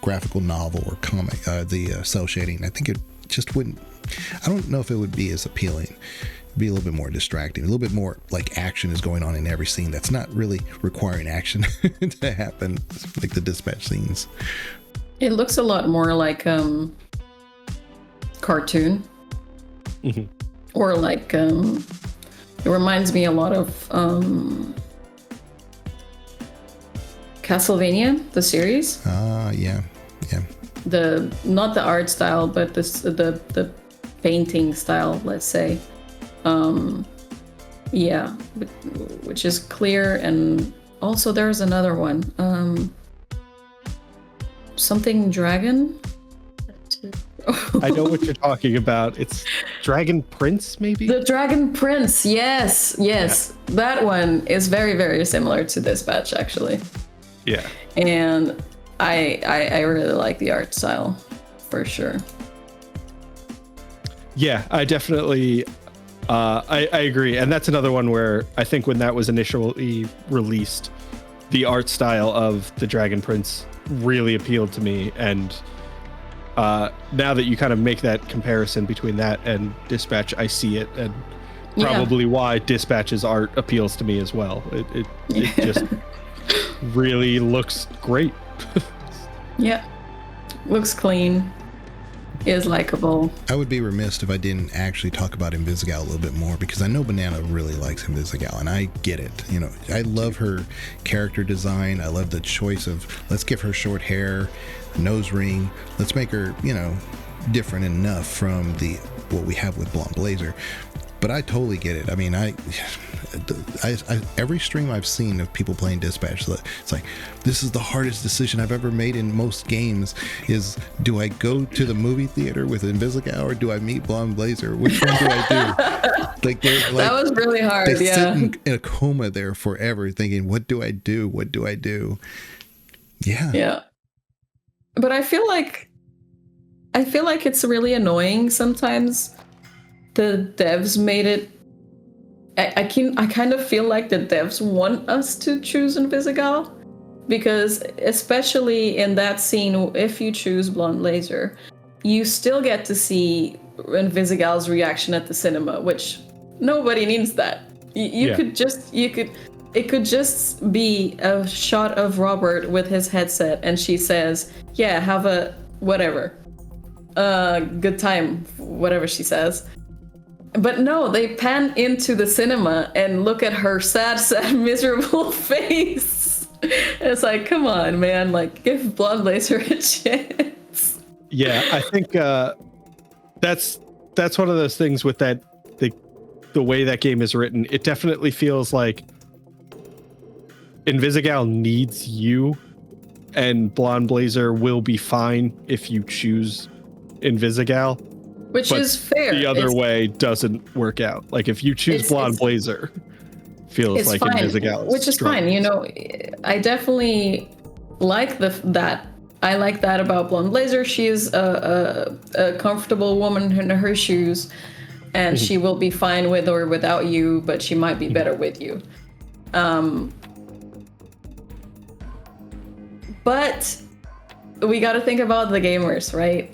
graphical novel or comic, the cell shading, I think it just wouldn't, I don't know if it would be as appealing. Be a little bit more distracting, a little bit more like action is going on in every scene that's not really requiring action to happen, like the Dispatch scenes. It looks a lot more like cartoon, or like it reminds me a lot of Castlevania, the series. Yeah. Not the art style, but the painting style, let's say. Which is clear, and also there's another one, something dragon. I know what you're talking about. It's Dragon Prince, maybe? The Dragon Prince, yes. Yeah. That one is very, very similar to Dispatch, actually. Yeah. And I really like the art style, for sure. Yeah, I definitely... I agree. And that's another one where I think when that was initially released, the art style of the Dragon Prince really appealed to me. And now that you kind of make that comparison between that and Dispatch, I see it, and probably why Dispatch's art appeals to me as well. It just really looks great. Yeah. Looks clean. Is likable. I would be remiss if I didn't actually talk about Invisigal a little bit more, because I know Banana really likes Invisigal, and I get it. You know, I love her character design. I love the choice of, let's give her short hair, nose ring. Let's make her, different enough from what we have with Blonde Blazer. But I totally get it. I mean, I every stream I've seen of people playing Dispatch, it's like, this is the hardest decision I've ever made in most games, is do I go to the movie theater with Invisigal or do I meet Blonde Blazer? Which one do I do? That was really hard. They sit in a coma there forever thinking, what do I do? What do I do? Yeah. But I feel like it's really annoying sometimes. The devs made it. I kind of feel like the devs want us to choose Invisigal, because especially in that scene, if you choose Blonde Blazer, you still get to see Invisigal's reaction at the cinema, which nobody needs that. It could just be a shot of Robert with his headset, and she says, "Yeah, have a whatever, good time," whatever she says. But no, they pan into the cinema and look at her sad, miserable face. It's like, come on, man, like, give Blonde Blazer a chance. Yeah, I think that's one of those things with that the way that game is written. It definitely feels like Invisigal needs you, and Blonde Blazer will be fine if you choose Invisigal. Which is fair. The other way doesn't work out. Like if you choose Blonde Blazer, feels like fine, Invisigal, which is fine. I definitely like that. I like that about Blonde Blazer. She is a comfortable woman in her shoes, and she will be fine with or without you, but she might be better with you. But we got to think about the gamers, right?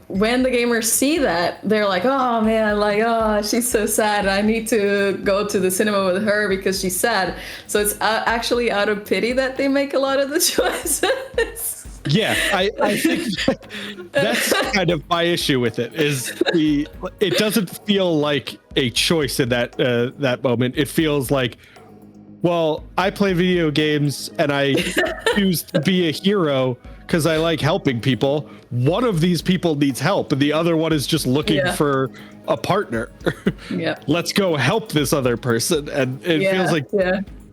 When the gamers see that, they're like, oh man, like, oh, she's so sad. I need to go to the cinema with her because she's sad. So it's actually out of pity that they make a lot of the choices. Yeah, I think that's kind of my issue with it. It doesn't feel like a choice in that moment. It feels like, well, I play video games and I choose to be a hero because I like helping people. One of these people needs help, and the other one is just looking for a partner. Yeah. Let's go help this other person. And it feels like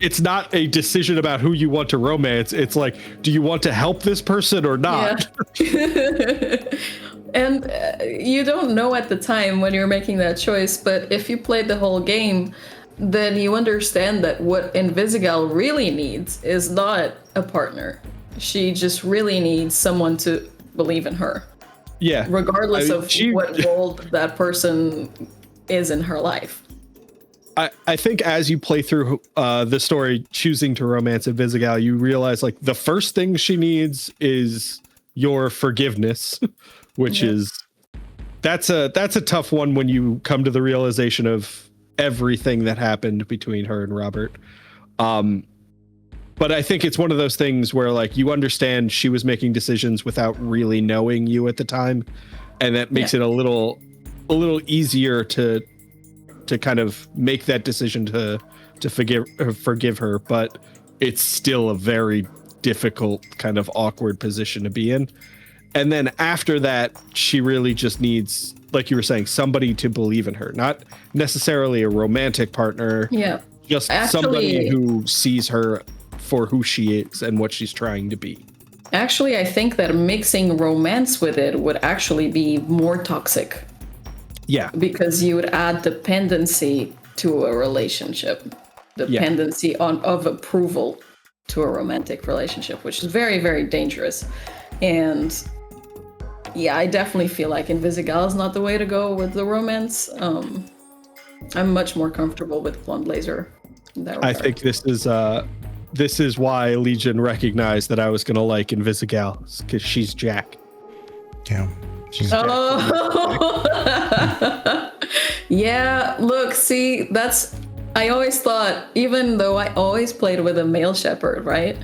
it's not a decision about who you want to romance. It's like, do you want to help this person or not? Yeah. And you don't know at the time when you're making that choice, but if you played the whole game, then you understand that what Invisigal really needs is not a partner. She just really needs someone to believe in her. Yeah. Regardless of what role that person is in her life. I think as you play through the story, choosing to romance Invisigal, you realize like the first thing she needs is your forgiveness, which is that's a tough one when you come to the realization of everything that happened between her and Robert. But I think it's one of those things where like you understand she was making decisions without really knowing you at the time, and that makes it a little easier to kind of make that decision to forgive her. But it's still a very difficult kind of awkward position to be in. And then after that, she really just needs, like you were saying, somebody to believe in her, not necessarily a romantic partner. Yeah. Just somebody who sees her for who she is and what she's trying to be. Actually, I think that mixing romance with it would actually be more toxic. Yeah. Because you would add dependency to a relationship. Dependency of approval to a romantic relationship, which is very, very dangerous. And yeah, I definitely feel like Invisigal is not the way to go with the romance. I'm much more comfortable with Blonde Blazer in that regard. I think this is why Legion recognized that I was going to like Invisigal, because she's Jack. Yeah. She's Yeah, look, see, I always thought, even though I always played with a male shepherd, right?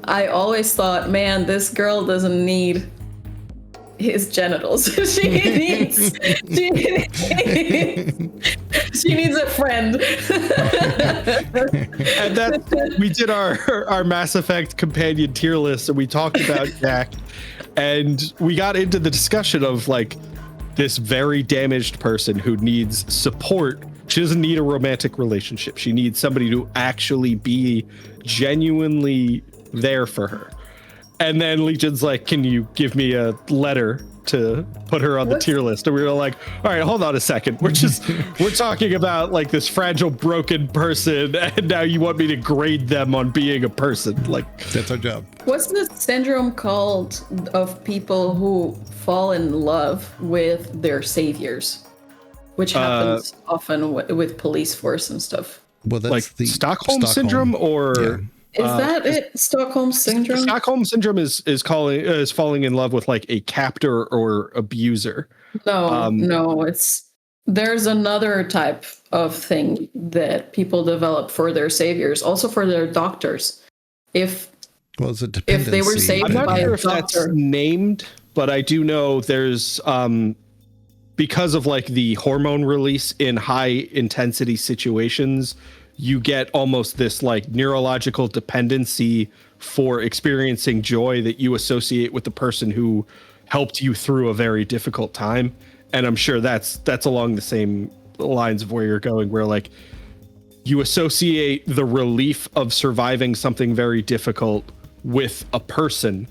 I always thought, man, this girl doesn't need his genitals. She needs a friend. And we did our Mass Effect companion tier list, and we talked about Jack, and we got into the discussion of like this very damaged person who needs support. She doesn't need a romantic relationship. She needs somebody to actually be genuinely there for her. And then Legion's like, can you give me a letter to put her on the tier list? And we were like, all right, hold on a second. We're talking about like this fragile, broken person, and now you want me to grade them on being a person. Like, that's our job. What's the syndrome called of people who fall in love with their saviors? Which happens often with police force and stuff. Well, that's like the Stockholm syndrome, or is that it? Stockholm syndrome? Stockholm syndrome is falling in love with like a captor or abuser. No, there's another type of thing that people develop for their saviors, also for their doctors. If they were saved I'm not by sure a if doctor. that's named, but I do know there's because of like the hormone release in high intensity situations, you get almost this like neurological dependency for experiencing joy that you associate with the person who helped you through a very difficult time. And I'm sure that's along the same lines of where you're going, where like you associate the relief of surviving something very difficult with a person,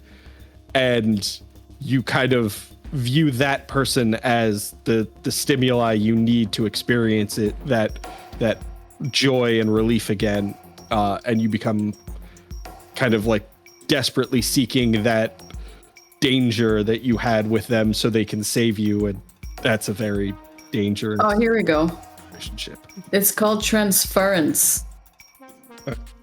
and you kind of view that person as the stimuli you need to experience it, that joy and relief again, and you become kind of like desperately seeking that danger that you had with them so they can save you, and that's a very dangerous Oh, here we go. relationship. It's called transference,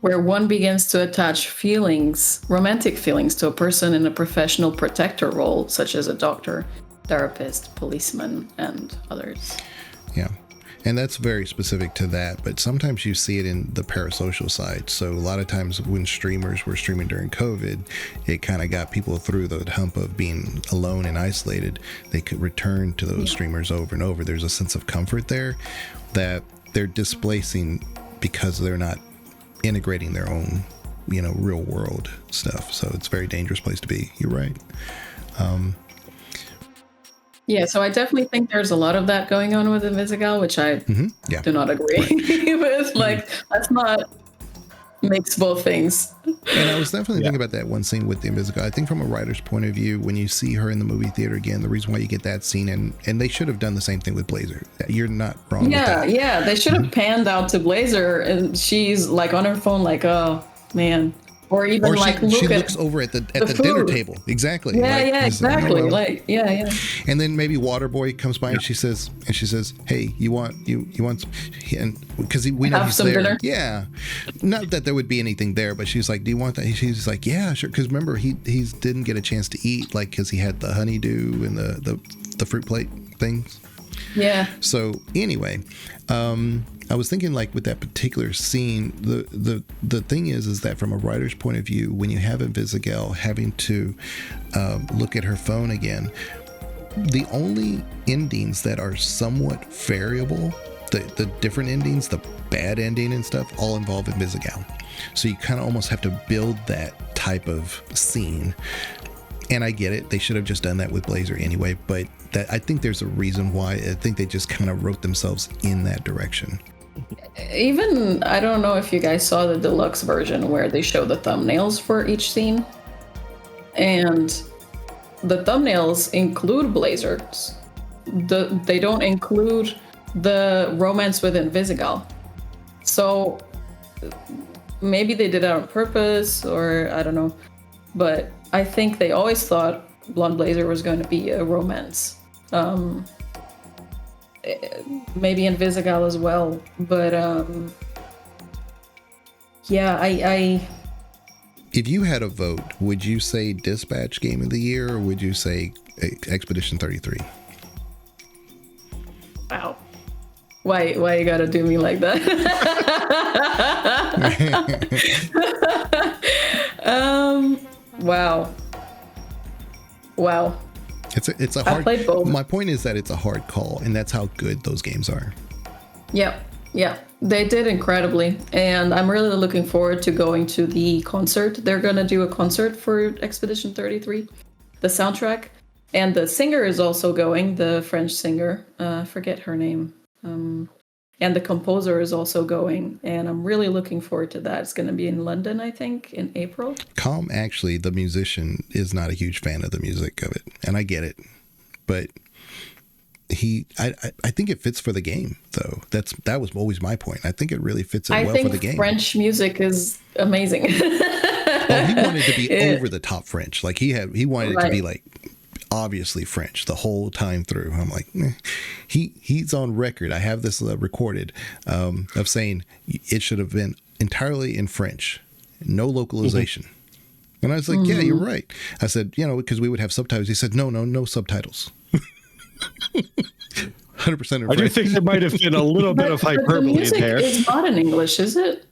where one begins to attach feelings, romantic feelings, to a person in a professional protector role, such as a doctor, therapist, policeman, and others. Yeah. And that's very specific to that, but sometimes you see it in the parasocial side. So a lot of times when streamers were streaming during COVID, it kind of got people through the hump of being alone and isolated. They could return to those streamers over and over. There's a sense of comfort there that they're displacing because they're not integrating their own, real world stuff. So it's a very dangerous place to be. You're right. Yeah, so I definitely think there's a lot of that going on with Invisigal, which I Yeah. do not agree with. Like, let's not mix both things. And I was definitely thinking about that one scene with the Invisigal. I think from a writer's point of view, when you see her in the movie theater again, the reason why you get that scene, and they should have done the same thing with Blazer. You're not wrong with that. Yeah, they should have panned out to Blazer, and she's like on her phone, like, oh man, or even Or like she look looks at over at the food. dinner table. Exactly. yeah, he's like, exactly. "Oh, well." Like, yeah. And then maybe Waterboy comes by and she says, "Hey, you want?" And because we know Have he's some there. dinner? Yeah, not that there would be anything there, but she's like, "Do you want that?" She's like, "Yeah, sure." Because remember, he didn't get a chance to eat, like because he had the honeydew and the fruit plate things. Yeah. So anyway, I was thinking like with that particular scene, the thing is that from a writer's point of view, when you have Invisigal having to look at her phone again, the only endings that are somewhat variable, the different endings, the bad ending and stuff, all involve Invisigal. So you kind of almost have to build that type of scene. And I get it. They should have just done that with Blazer anyway. But I think there's a reason why. I think they just kind of wrote themselves in that direction. Even, I don't know if you guys saw the deluxe version where they show the thumbnails for each scene. And the thumbnails include Blazers. They don't include the romance with Invisigal. So maybe they did it on purpose, or I don't know. But I think they always thought Blonde Blazer was going to be a romance. Maybe Invisigal as well. But yeah, I If you had a vote, would you say Dispatch Game of the Year, or would you say Expedition 33? wow. Why you gotta do me like that? Wow. It's a I hard. played both. My point is that it's a hard call, and that's how good those games are. Yep. Yeah, they did incredibly, and I'm really looking forward to going to the concert. They're gonna do a concert for Expedition 33, the soundtrack, and the singer is also going, the French singer, forget her name, and the composer is also going, and I'm really looking forward to that. It's gonna be in London, I think, in April. Calm, actually, the musician, is not a huge fan of the music of it, and I get it, but I think it fits for the game, though. That was always my point. I think it really fits it well for the game. French music is amazing. Well, he wanted to be over the top French. Like he wanted it to be like obviously French the whole time through. I'm like, he's on record. I have this recorded of saying it should have been entirely in French, no localization. Mm-hmm. And I was like, yeah, you're right. I said, because we would have subtitles. He said, no subtitles. 100%. I do think there might have been a little bit of hyperbole in there. It's not in English, is it?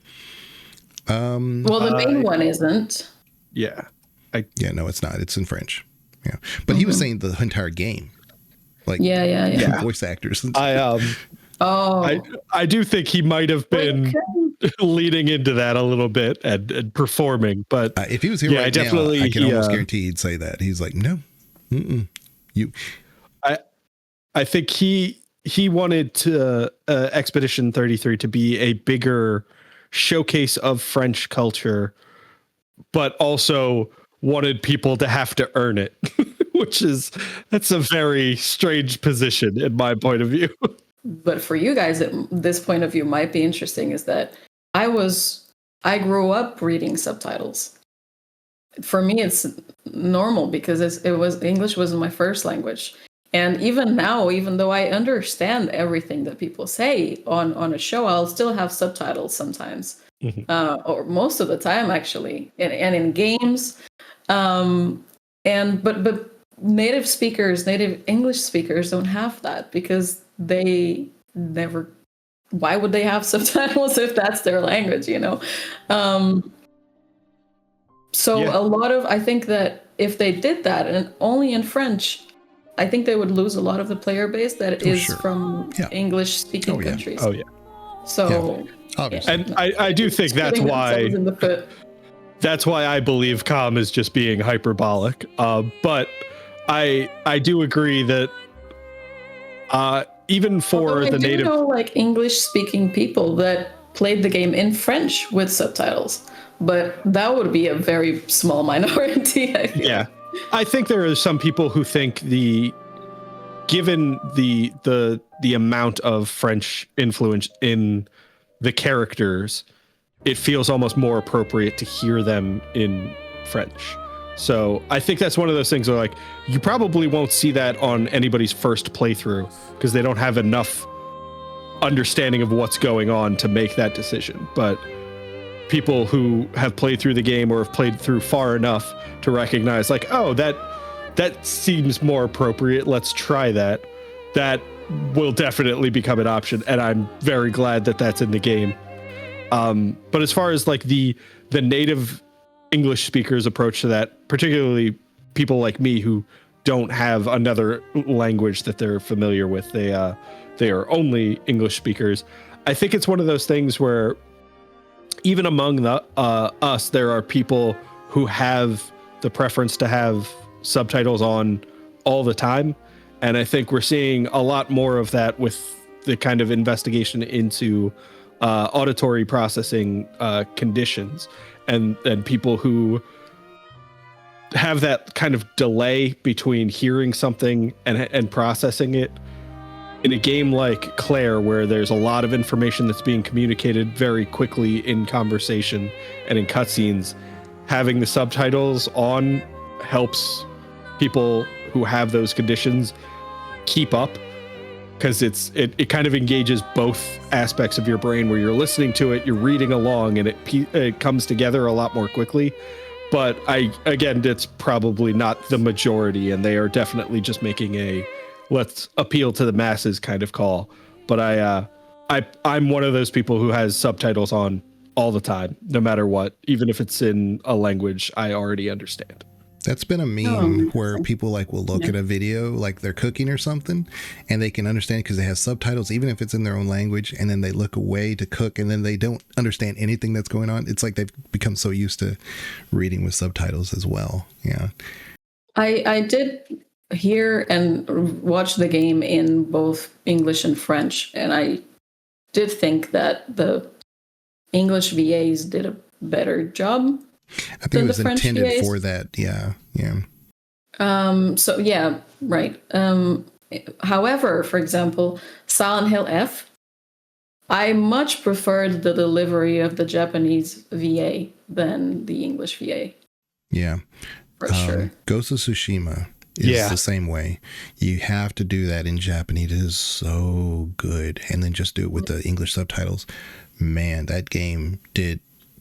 Well, the main one isn't. Yeah. No, it's not. It's in French. Yeah, but he was saying the entire game, like yeah. voice actors. I do think he might have been leading into that a little bit and performing, but if he was here right now, I can almost guarantee he'd say that. He's like, no, you. I think he wanted to Expedition 33 to be a bigger showcase of French culture, but also wanted people to have to earn it, that's a very strange position in my point of view. But for you guys, this point of view might be interesting, is that I grew up reading subtitles. for me, it's normal because English wasn't my first language. And even now, even though I understand everything that people say on a show, I'll still have subtitles sometimes, or most of the time, actually, and in games. But native English speakers don't have that because they never. Why would they have subtitles if that's their language? I think that if they did that and only in French, I think they would lose a lot of the player base that is from English-speaking countries. Oh yeah. So, obviously, and I do think that's why. That's why I believe Com is just being hyperbolic. But I do agree that even for the native, I know like English-speaking people that played the game in French with subtitles, but that would be a very small minority. I feel. Yeah. I think there are some people who think given the amount of French influence in the characters, it feels almost more appropriate to hear them in French. So I think that's one of those things where like you probably won't see that on anybody's first playthrough because they don't have enough understanding of what's going on to make that decision. But people who have played through the game or have played through far enough to recognize like, oh, that seems more appropriate. Let's try that. That will definitely become an option. And I'm very glad that that's in the game. But as far as like the native English speakers approach to that, particularly people like me who don't have another language that they're familiar with, they are only English speakers. I think it's one of those things where even among us, there are people who have the preference to have subtitles on all the time. And I think we're seeing a lot more of that with the kind of investigation into auditory processing conditions and people who have that kind of delay between hearing something and processing it. In a game like Claire, where there's a lot of information that's being communicated very quickly in conversation and in cutscenes, having the subtitles on helps people who have those conditions keep up, because it kind of engages both aspects of your brain, where you're listening to it, you're reading along, and it comes together a lot more quickly. But again, it's probably not the majority, and they are definitely just making a let's appeal to the masses kind of call. But I'm one of those people who has subtitles on all the time, no matter what, even if it's in a language I already understand. That's been a meme where people like will look at a video like they're cooking or something, and they can understand because they have subtitles, even if it's in their own language, and then they look away to cook, and then they don't understand anything that's going on. It's like they've become so used to reading with subtitles as well. Yeah. I did hear and watch the game in both English and French, and I did think that the English VAs did a better job. I think it was intended for that. Yeah. So yeah, right. However, for example, Silent Hill F, I much preferred the delivery of the Japanese VA than the English VA. Yeah. For sure. Ghost of Tsushima is the same way. You have to do that in Japanese. It is so good. And then just do it with the English subtitles. Man, that game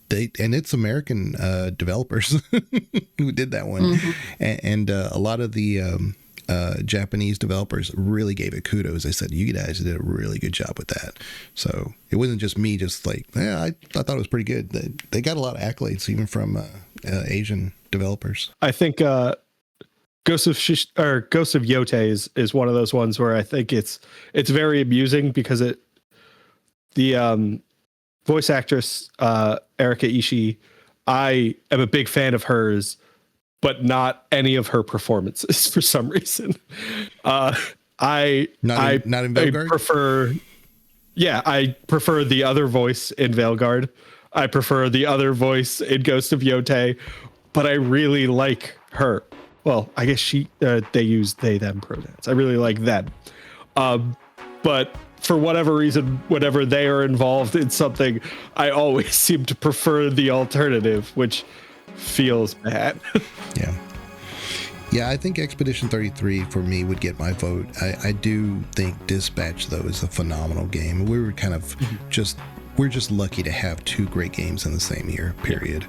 and it's American developers who did that one. Mm-hmm. And a lot of the Japanese developers really gave it kudos. They said, you guys did a really good job with that. So it wasn't just me, just like, I thought it was pretty good. They got a lot of accolades, even from Asian developers. I think Ghost of Yotei is one of those ones where I think it's very amusing because the voice actress Erika Ishii, I am a big fan of hers, but not any of her performances for some reason. I prefer the other voice in Veilguard. I prefer the other voice in Ghost of Yotei, but I really like her. Well, I guess they use they them pronouns. I really like them. But for whatever reason, whenever they are involved in something, I always seem to prefer the alternative, which feels bad. Yeah. Yeah, I think Expedition 33 for me would get my vote. I do think Dispatch, though, is a phenomenal game. We were kind of we're just lucky to have two great games in the same year, period.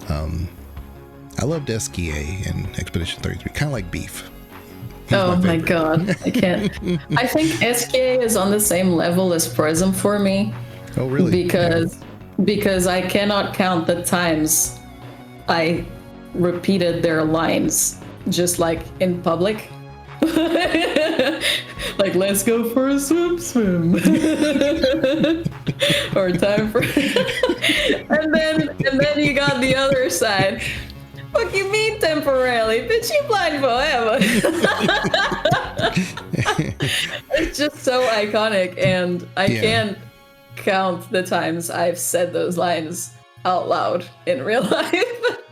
I loved SKA and Expedition 33, kind of like Beef. Oh my god, I can't. I think SKA is on the same level as Prism for me. Oh, really? Because I cannot count the times I repeated their lines just like in public. Like, let's go for a swim. Or time for and then you got the other side. What you mean temporarily? Bitch, you blind forever. It's just so iconic, and I can't count the times I've said those lines out loud in real life.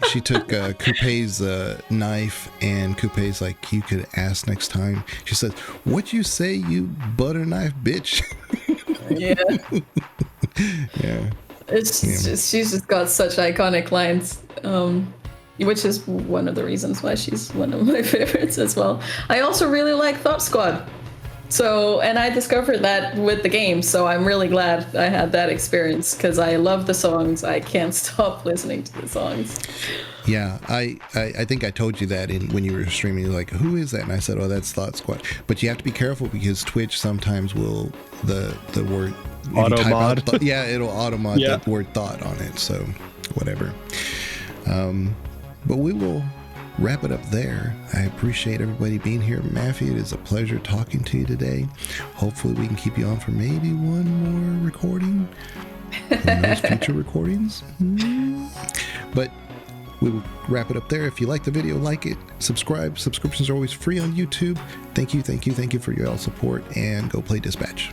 She took Coupe's knife, and Coupe's like, you could ask next time. She said, what you say, you butter knife bitch? Yeah. Yeah. It's just, she's just got such iconic lines. Which is one of the reasons why she's one of my favorites as well. I also really like Thought Squad. So, and I discovered that with the game, so I'm really glad I had that experience, because I love the songs. I can't stop listening to the songs. Yeah, I think I told you that when you were streaming. You're like, who is that? And I said, oh, that's Thought Squad. But you have to be careful, because Twitch sometimes will, the word... Auto-mod? It'll auto-mod the word thought on it, so whatever. But we will wrap it up there. I appreciate everybody being here. Maffie, it is a pleasure talking to you today. Hopefully we can keep you on for maybe one more recording. Who knows, future recordings? But we will wrap it up there. If you like the video, like it, subscribe. Subscriptions are always free on YouTube. Thank you for your all support, and go play Dispatch.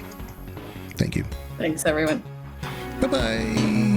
Thank you. Thanks, everyone. Bye-bye.